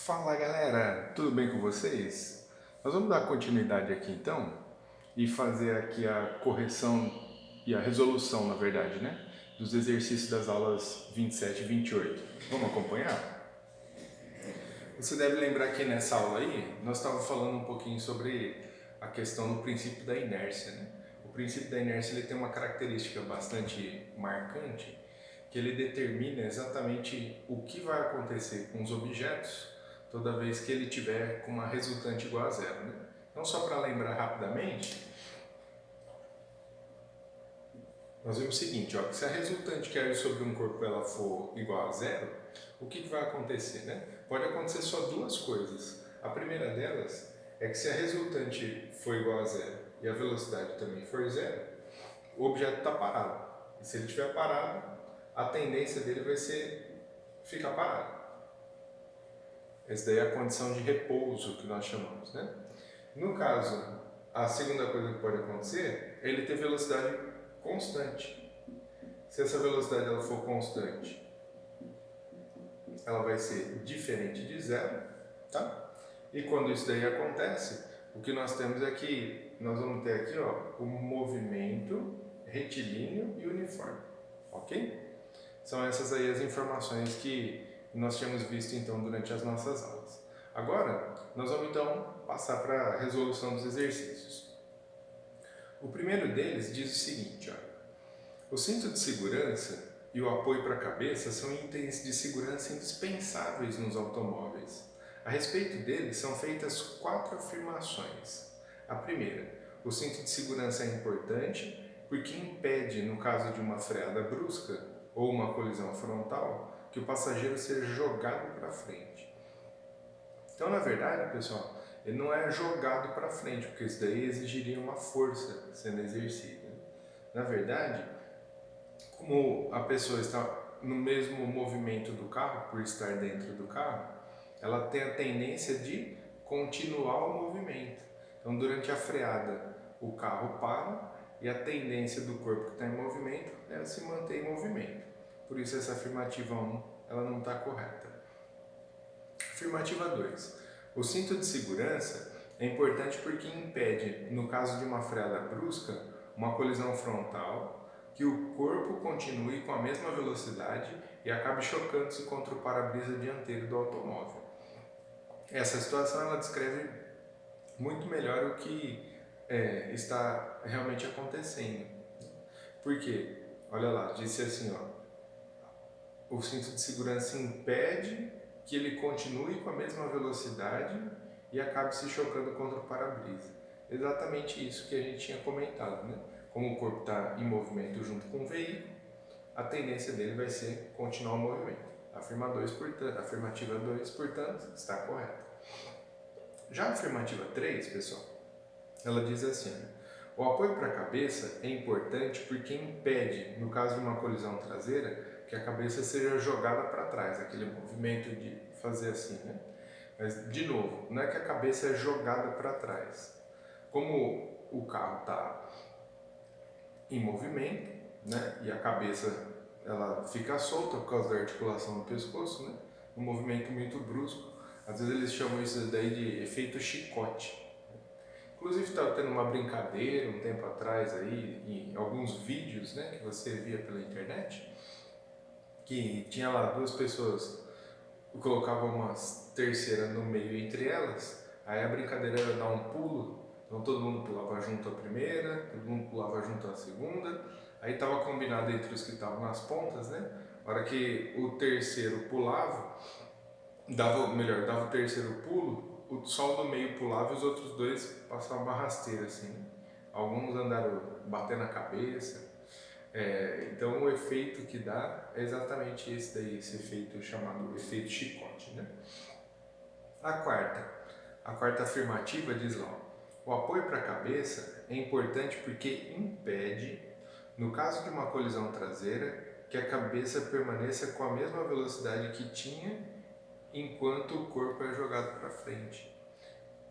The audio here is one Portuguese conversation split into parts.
Fala galera, tudo bem com vocês? Nós vamos dar continuidade aqui então e fazer aqui a correção e a resolução, na verdade, né? Dos exercícios das aulas 27 e 28. Vamos acompanhar? Você deve lembrar que nessa aula aí nós estávamos falando um pouquinho sobre a questão do princípio da inércia, né? O princípio da inércia ele tem uma característica bastante marcante que ele determina exatamente o que vai acontecer com os objetos toda vez que ele tiver com uma resultante igual a zero, né? Então, só para lembrar rapidamente, nós vimos o seguinte, ó, que se a resultante que age sobre um corpo ela for igual a zero, o que vai acontecer, né? Pode acontecer só duas coisas. A primeira delas é que se a resultante for igual a zero e a velocidade também for zero, o objeto está parado. E se ele estiver parado, a tendência dele vai ser ficar parado. Essa daí é a condição de repouso que nós chamamos, né? No caso, a segunda coisa que pode acontecer é ele ter velocidade constante. Se essa velocidade ela for constante, ela vai ser diferente de zero, tá? E quando isso daí acontece, o que nós temos é que nós vamos ter aqui, ó, o movimento retilíneo e uniforme, ok? São essas aí as informações que nós tínhamos visto então durante as nossas aulas. Agora, nós vamos então passar para a resolução dos exercícios. O primeiro deles diz o seguinte, ó, o cinto de segurança e o apoio para a cabeça são itens de segurança indispensáveis nos automóveis. A respeito deles são feitas 4 afirmações. A primeira, o cinto de segurança é importante porque impede, no caso de uma freada brusca ou uma colisão frontal, que o passageiro seja jogado para frente. Então, na verdade, pessoal, ele não é jogado para frente, porque isso daí exigiria uma força sendo exercida. Na verdade, como a pessoa está no mesmo movimento do carro, por estar dentro do carro, ela tem a tendência de continuar o movimento. Então, durante a freada, o carro para e a tendência do corpo que está em movimento é se manter em movimento. Por isso, essa afirmativa 1 ela não está correta. Afirmativa 2. O cinto de segurança é importante porque impede, no caso de uma freada brusca, uma colisão frontal, que o corpo continue com a mesma velocidade e acabe chocando-se contra o para-brisa dianteiro do automóvel. Essa situação ela descreve muito melhor o que está realmente acontecendo. Por quê? Olha lá, disse assim, ó, o cinto de segurança impede que ele continue com a mesma velocidade e acabe se chocando contra o para-brisa. Exatamente isso que a gente tinha comentado, né? Como o corpo está em movimento junto com o veículo, a tendência dele vai ser continuar o movimento. Afirmativa 2, portanto, está correta. Já a afirmativa 3, pessoal, ela diz assim, né? O apoio para a cabeça é importante porque impede, no caso de uma colisão traseira, que a cabeça seja jogada para trás, aquele movimento de fazer assim, né? Mas, de novo, não é que a cabeça é jogada para trás. Como o carro está em movimento, né? E a cabeça ela fica solta por causa da articulação do pescoço, né? Um movimento muito brusco. Às vezes eles chamam isso daí de efeito chicote. Inclusive estava tendo uma brincadeira um tempo atrás aí, em alguns vídeos, né, que você via pela internet, que tinha lá duas pessoas, colocavam uma terceira no meio entre elas, aí a brincadeira era dar um pulo, então todo mundo pulava junto à primeira, todo mundo pulava junto à segunda, aí estava combinado entre os que estavam nas pontas, né, a hora que o terceiro pulava, dava o terceiro pulo, o sol do meio pulava e os outros dois passavam uma rasteira assim. Alguns andaram batendo a cabeça. Então o efeito que dá é exatamente esse daí, esse efeito chamado efeito chicote, né? A quarta afirmativa diz lá, o apoio para a cabeça é importante porque impede, no caso de uma colisão traseira, que a cabeça permaneça com a mesma velocidade que tinha enquanto o corpo é jogado para frente.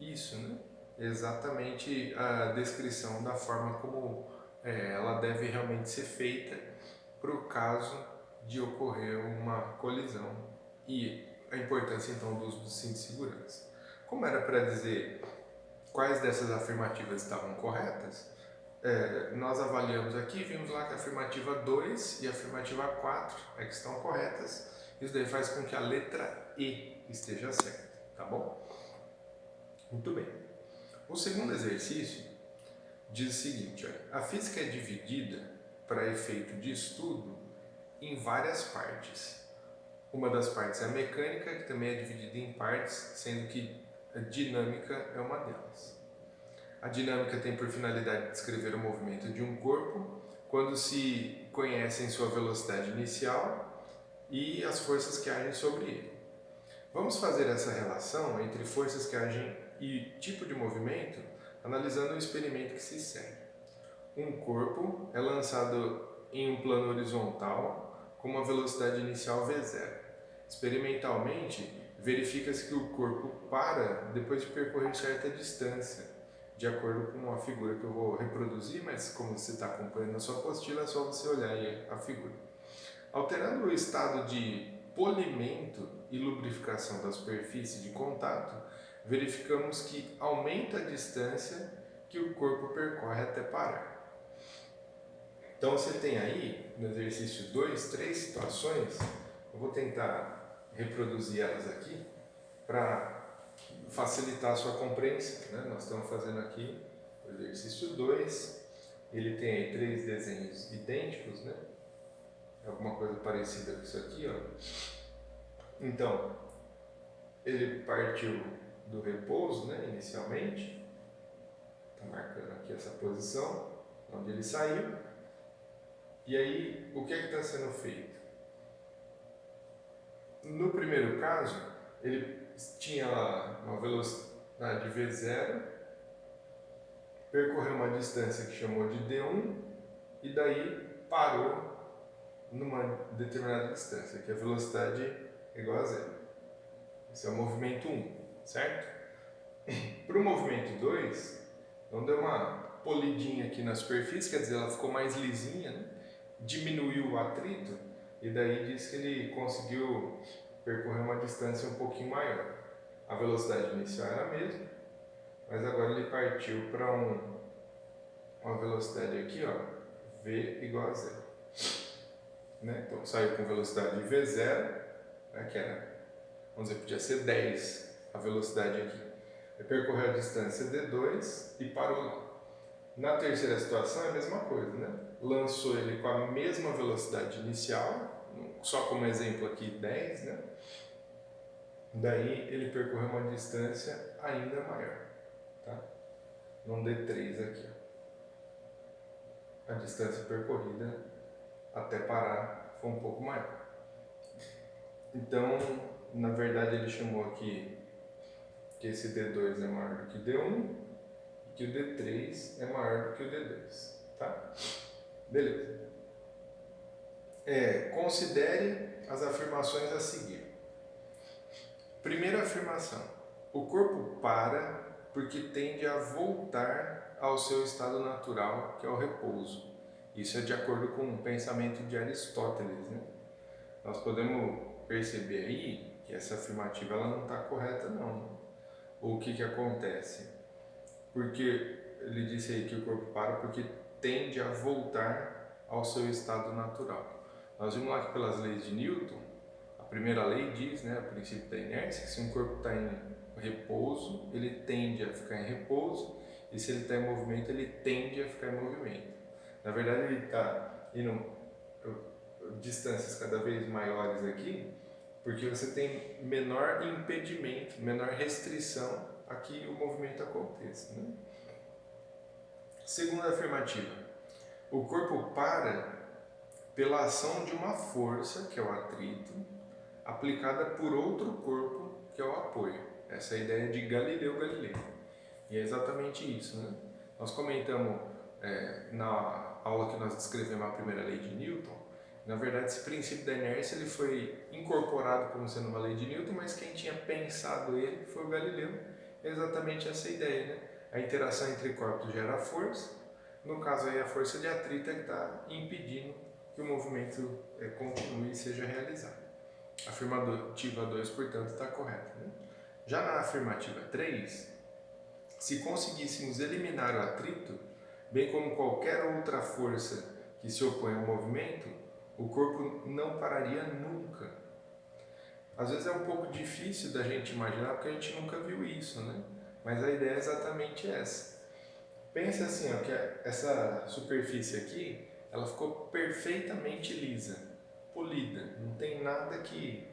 Isso, né? Exatamente a descrição da forma como ela deve realmente ser feita para o caso de ocorrer uma colisão. E a importância então do uso do cinto de segurança. Como era para dizer quais dessas afirmativas estavam corretas, nós avaliamos aqui, vimos lá que a afirmativa 2 e a afirmativa 4 é que estão corretas. Isso daí faz com que a letra E esteja certa, tá bom? Muito bem. O segundo exercício diz o seguinte, olha, a física é dividida, para efeito de estudo, em várias partes. Uma das partes é a mecânica, que também é dividida em partes, sendo que a dinâmica é uma delas. A dinâmica tem por finalidade descrever o movimento de um corpo quando se conhecem sua velocidade inicial e as forças que agem sobre ele. Vamos fazer essa relação entre forças que agem e tipo de movimento analisando o experimento que se segue. Um corpo é lançado em um plano horizontal com uma velocidade inicial v0. Experimentalmente, verifica-se que o corpo para depois de percorrer certa distância, de acordo com a figura que eu vou reproduzir, mas como você está acompanhando a sua apostila, é só você olhar aí a figura. Alterando o estado de polimento e lubrificação da superfície de contato, verificamos que aumenta a distância que o corpo percorre até parar. Então você tem aí, no exercício 2, 3 situações, eu vou tentar reproduzir elas aqui para facilitar a sua compreensão, né? Nós estamos fazendo aqui o exercício 2, ele tem aí 3 desenhos idênticos, né? Alguma coisa parecida com isso aqui, ó. Então, ele partiu do repouso, né, inicialmente, está marcando aqui essa posição, onde ele saiu, e aí, o que é que está sendo feito? No primeiro caso, ele tinha lá uma velocidade v0, percorreu uma distância que chamou de d1 e daí parou numa determinada distância, que a velocidade é igual a zero. Esse é o movimento 1, certo? Para o movimento 2, então deu uma polidinha aqui na superfície, quer dizer, ela ficou mais lisinha, né? Diminuiu o atrito e daí diz que ele conseguiu percorrer uma distância um pouquinho maior. A velocidade inicial era a mesma, mas agora ele partiu para uma velocidade aqui, ó, v igual a zero. Né? Então saiu com velocidade de v0, né, que era, vamos dizer, podia ser 10 a velocidade aqui. Ele percorreu a distância d2 e parou lá. Na terceira situação é a mesma coisa, né? Lançou ele com a mesma velocidade inicial, só como exemplo aqui 10, né? Daí ele percorreu uma distância ainda maior, tá? Num D3 aqui, ó. A distância percorrida até parar foi um pouco maior. Então, na verdade ele chamou aqui que esse D2 é maior do que o D1 e que o D3 é maior do que o D2, tá? Beleza. Considere as afirmações a seguir. Primeira afirmação. O corpo para porque tende a voltar ao seu estado natural, que é o repouso. Isso é de acordo com o pensamento de Aristóteles, né? Nós podemos perceber aí que essa afirmativa ela não está correta, não. O que acontece? Porque ele disse aí que o corpo para porque tende a voltar ao seu estado natural. Nós vimos lá que pelas leis de Newton, a primeira lei diz, né, o princípio da inércia, que se um corpo está em repouso, ele tende a ficar em repouso, e se ele está em movimento, ele tende a ficar em movimento. Na verdade, ele está indo distâncias cada vez maiores aqui, porque você tem menor impedimento, menor restrição a que o movimento aconteça, né? Segunda afirmativa. O corpo para pela ação de uma força, que é o atrito, aplicada por outro corpo, que é o apoio. Essa é a ideia de Galileu Galilei. E é exatamente isso, né? Nós comentamos na aula que nós descrevemos a primeira lei de Newton. Na verdade, esse princípio da inércia ele foi incorporado como sendo uma lei de Newton, mas quem tinha pensado ele foi o Galileu. É exatamente essa ideia, né? A interação entre corpos gera força. No caso aí, a força de atrito é que está impedindo que o movimento continue e seja realizado. A afirmativa 2, portanto, está correta. Né? Já na afirmativa 3, se conseguíssemos eliminar o atrito, bem como qualquer outra força que se opõe ao movimento, o corpo não pararia nunca. Às vezes é um pouco difícil da gente imaginar porque a gente nunca viu isso, né? Mas a ideia é exatamente essa. Pense assim, ó, que essa superfície aqui, ela ficou perfeitamente lisa, polida, não tem nada que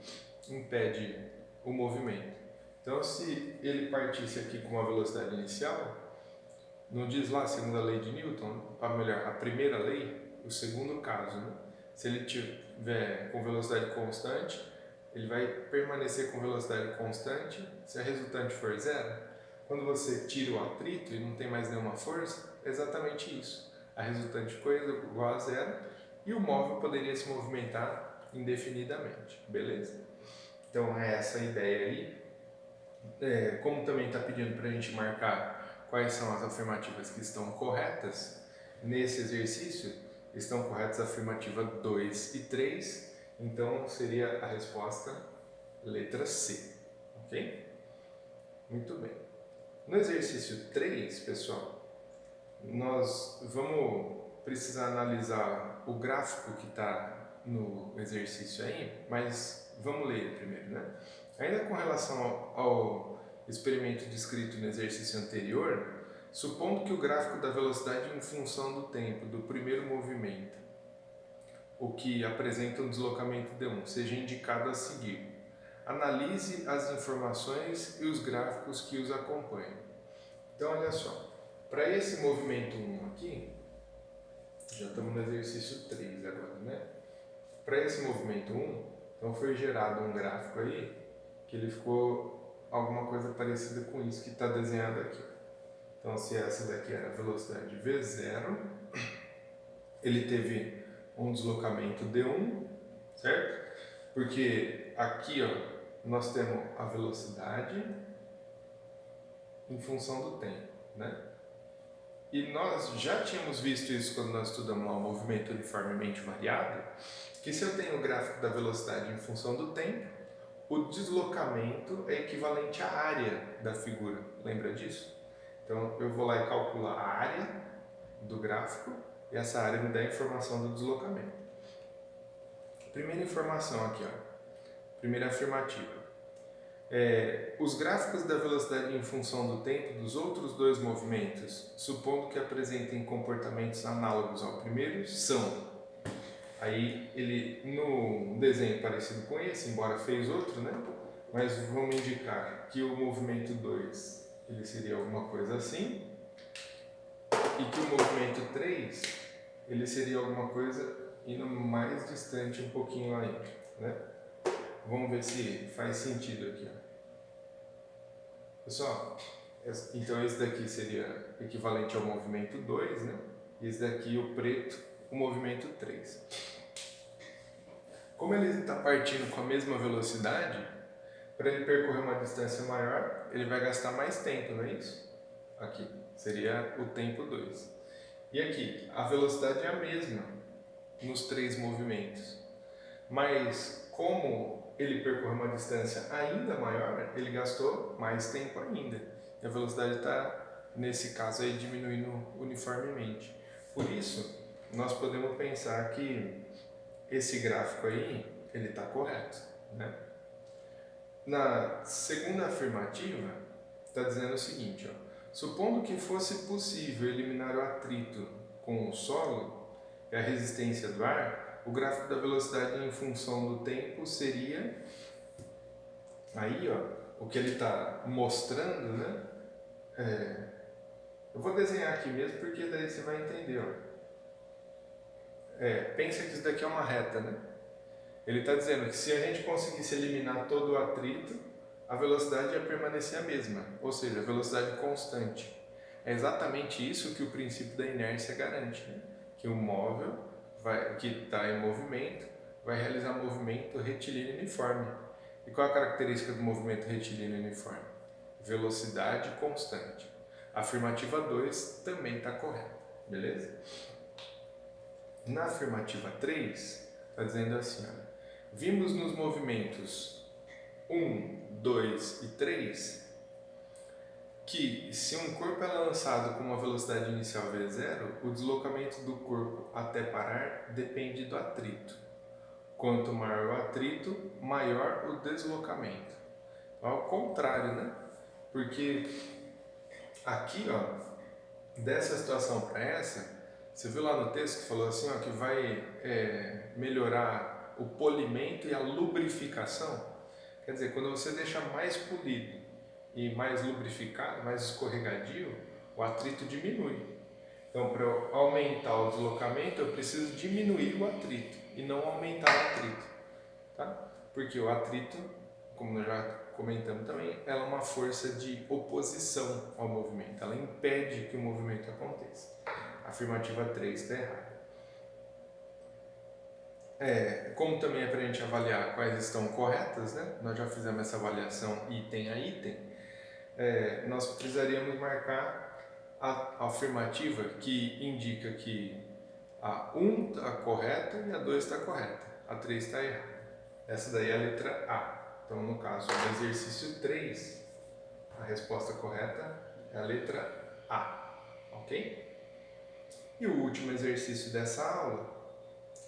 impede o movimento. Então, se ele partisse aqui com uma velocidade inicial, não diz lá, segundo a lei de Newton, ou melhor, a primeira lei, o segundo caso, né? Se ele tiver com velocidade constante, ele vai permanecer com velocidade constante se a resultante for zero. Quando você tira o atrito e não tem mais nenhuma força, é exatamente isso. A resultante ficou igual a zero e o móvel poderia se movimentar indefinidamente, beleza? Então é essa a ideia aí. Como também está pedindo para a gente marcar quais são as afirmativas que estão corretas, nesse exercício estão corretas a afirmativa 2 e 3, então seria a resposta letra C, ok? Muito bem. No exercício 3, pessoal, nós vamos precisar analisar o gráfico que está no exercício aí, mas vamos ler ele primeiro, né? Ainda com relação ao experimento descrito no exercício anterior, supondo que o gráfico da velocidade em função do tempo do primeiro movimento, o que apresenta um deslocamento D1, seja indicado a seguir. Analise as informações e os gráficos que os acompanham. Então, olha só, para esse movimento 1 aqui, já estamos no exercício 3 agora, né? Para esse movimento 1, então foi gerado um gráfico aí, que ele ficou alguma coisa parecida com isso que está desenhado aqui. Então, se essa daqui era a velocidade V0, ele teve um deslocamento D1, certo? Porque aqui, ó, nós temos a velocidade em função do tempo, né? E nós já tínhamos visto isso quando nós estudamos lá o movimento uniformemente variado, que se eu tenho o gráfico da velocidade em função do tempo, o deslocamento é equivalente à área da figura. Lembra disso? Então eu vou lá e calculo a área do gráfico e essa área me dá a informação do deslocamento. Primeira informação aqui, ó. Primeira afirmativa. Os gráficos da velocidade em função do tempo dos outros dois movimentos, supondo que apresentem comportamentos análogos ao primeiro, são. Aí ele, no desenho parecido com esse, embora fez outro, né? Mas vamos indicar que o movimento 2 ele seria alguma coisa assim, e que o movimento 3 ele seria alguma coisa indo mais distante um pouquinho ainda, né? Vamos ver se faz sentido aqui, ó. Pessoal, então esse daqui seria equivalente ao movimento 2, né? E esse daqui, o preto, o movimento 3. Como ele está partindo com a mesma velocidade, para ele percorrer uma distância maior, ele vai gastar mais tempo, não é isso? Aqui, seria o tempo 2. E aqui, a velocidade é a mesma nos três movimentos. Mas como ele percorreu uma distância ainda maior, ele gastou mais tempo ainda. E a velocidade está, nesse caso, aí, diminuindo uniformemente. Por isso, nós podemos pensar que esse gráfico aí, ele está correto, né? Na segunda afirmativa, está dizendo o seguinte, ó. Supondo que fosse possível eliminar o atrito com o solo e a resistência do ar, o gráfico da velocidade em função do tempo seria, aí ó, o que ele está mostrando, né? Eu vou desenhar aqui mesmo porque daí você vai entender, ó. Pensa que isso daqui é uma reta, né? Ele está dizendo que se a gente conseguisse eliminar todo o atrito, a velocidade ia permanecer a mesma, ou seja, a velocidade constante. É exatamente isso que o princípio da inércia garante, né? Que o móvel que está em movimento vai realizar movimento retilíneo uniforme. E qual a característica do movimento retilíneo uniforme? Velocidade constante. A afirmativa 2 também está correta, beleza? Na afirmativa 3, está dizendo assim, olha, Vimos nos movimentos 1, 2 e 3 que se um corpo é lançado com uma velocidade inicial v0, o deslocamento do corpo até parar depende do atrito. Quanto maior o atrito, maior o deslocamento. Ao contrário, né? Porque aqui, ó, dessa situação para essa, você viu lá no texto que falou assim, ó, que vai melhorar o polimento e a lubrificação? Quer dizer, quando você deixa mais polido e mais lubrificado, mais escorregadio, o atrito diminui. Então, para eu aumentar o deslocamento, eu preciso diminuir o atrito e não aumentar o atrito, tá? Porque o atrito, como nós já comentamos também, ela é uma força de oposição ao movimento, ela impede que o movimento aconteça. A afirmativa 3 está errada. Como também é para a gente avaliar quais estão corretas, né? Nós já fizemos essa avaliação item a item. Nós precisaríamos marcar a afirmativa que indica que a 1 está correta e a 2 está correta, a 3 está errada. Essa daí é a letra A. Então, no caso do exercício 3, a resposta correta é a letra A, ok? E o último exercício dessa aula,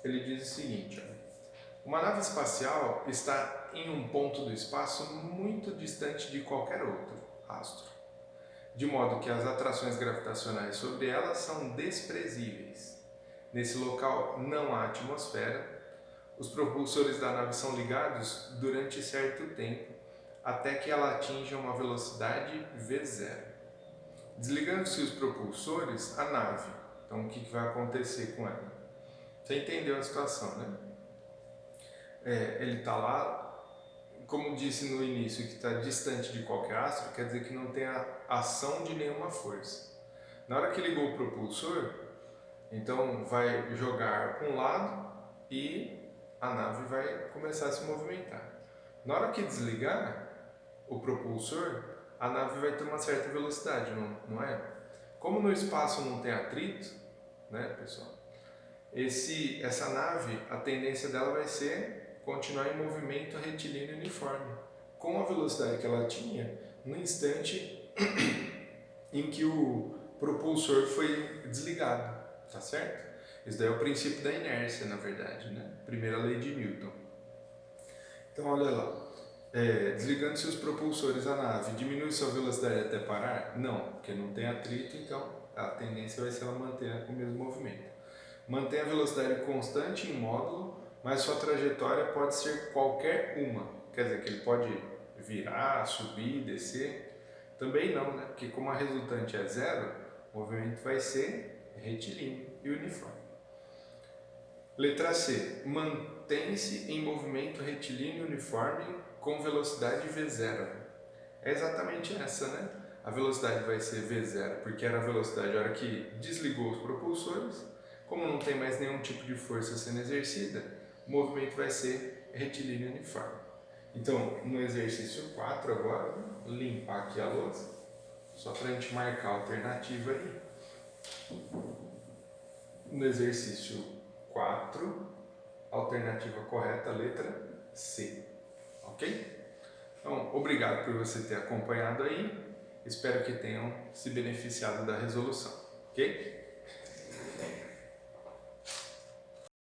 ele diz o seguinte, ó, uma nave espacial está em um ponto do espaço muito distante de qualquer outro astro, de modo que as atrações gravitacionais sobre ela são desprezíveis. Nesse local não há atmosfera, os propulsores da nave são ligados durante certo tempo, até que ela atinja uma velocidade v0. Desligando-se os propulsores, a nave, então o que vai acontecer com ela? Você entendeu a situação, né? Ele está lá, como disse no início, que está distante de qualquer astro, quer dizer que não tem a ação de nenhuma força. Na hora que ligou o propulsor, então vai jogar para um lado e a nave vai começar a se movimentar. Na hora que desligar o propulsor, a nave vai ter uma certa velocidade, não é? Como no espaço não tem atrito, né, pessoal? Essa nave, a tendência dela vai ser continuar em movimento retilíneo uniforme, com a velocidade que ela tinha no instante em que o propulsor foi desligado, tá certo? Isso daí é o princípio da inércia, na verdade, né? Primeira lei de Newton. Então, olha lá. Desligando-se os propulsores, a nave diminui sua velocidade até parar? Não, porque não tem atrito, então a tendência vai ser ela manter o mesmo movimento. Mantém a velocidade constante em módulo, mas sua trajetória pode ser qualquer uma. Quer dizer, que ele pode virar, subir, descer. Também não, né? Porque como a resultante é zero, o movimento vai ser retilíneo e uniforme. Letra C. Mantém-se em movimento retilíneo uniforme com velocidade v0. É exatamente essa, né? A velocidade vai ser v0, porque era a velocidade a hora que desligou os propulsores. Como não tem mais nenhum tipo de força sendo exercida, o movimento vai ser retilíneo uniforme. Então, no exercício 4 agora, vou limpar aqui a louça, só para a gente marcar a alternativa aí. No exercício 4, alternativa correta, letra C. Ok? Então, obrigado por você ter acompanhado aí. Espero que tenham se beneficiado da resolução. Ok?